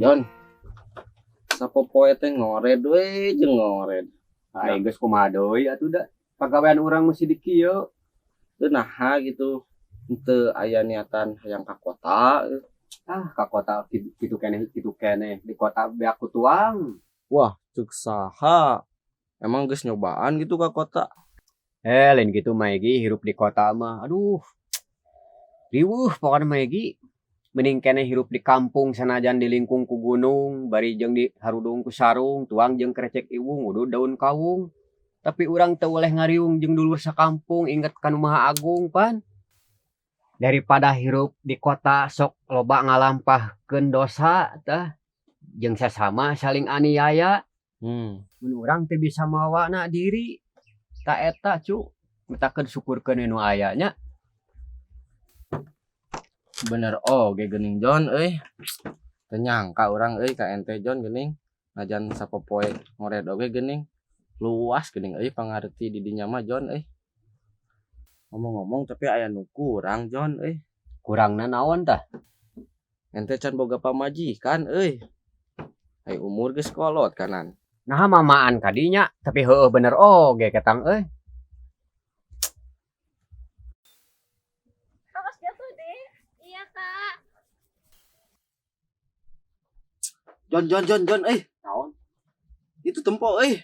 Jon, sapopoe teh ngored we jeung ngored. Aing geus kumaha deui atuh da. Pagawean urang mesti di kieu. Teu naha gitu. Henteu aya niatan hayang ka kota. Ka kota kitu keneh di kota beak ku tuang. Wah, ceuk saha? Emang geus nyobaan gitu ka kota? Lain gitu Maegi hirup di kota mah. Aduh. Riweuh pokona Maegi. Mending keneh hirup di kampung sanajan dilingkung ku gunung, bari jeung di harudung ku sarung, tuang jeung krecek iwung, uduh daun kawung. Tapi urang teu oleh ngariung jeung dulur sakampung inget ka nu Maha Agung pan. Daripada hirup di kota sok loba ngalampahkeun dosa tah jeung sesama saling aniaya. Mun urang teu bisa mawana diri. Ta eta cu, mitakeun syukurkeun nu aya nya. Bener oge geuning Jon euy. Teu nyangka urang euy ka ente Jon geuning. Najan sapopoe ngored oge geuning. Luas geuning euy pangarti di dinya mah Jon euy. Ngomong-ngomong tapi aya nu kurang Jon euy. Kurangna naon tah? Ente can boga pamajikan euy. Ai umur geus kolot kanan. Nah mamaan kadinya, tapi heueuh bener oge ketang euy. Awas jatuh deh. Iya kak. Jon euy. Naon? Itu tempo euy.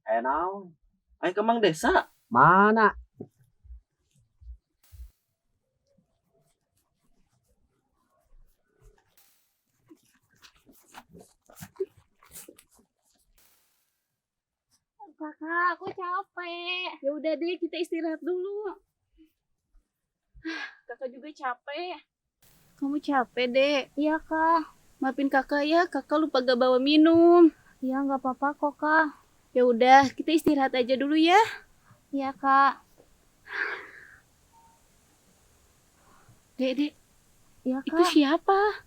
Aya naon? Ai ke Mang Desa. Mana? Kakak, aku capek. Ya udah deh, kita istirahat dulu. Kakak juga capek. Kamu capek, Dek? Iya, Kak. Maafin kakak ya, kakak lupa gak bawa minum. Iya, nggak apa-apa kok, Kak. Ya udah, kita istirahat aja dulu ya. Iya, Kak. Dek. Iya, Itu Kak. siapa?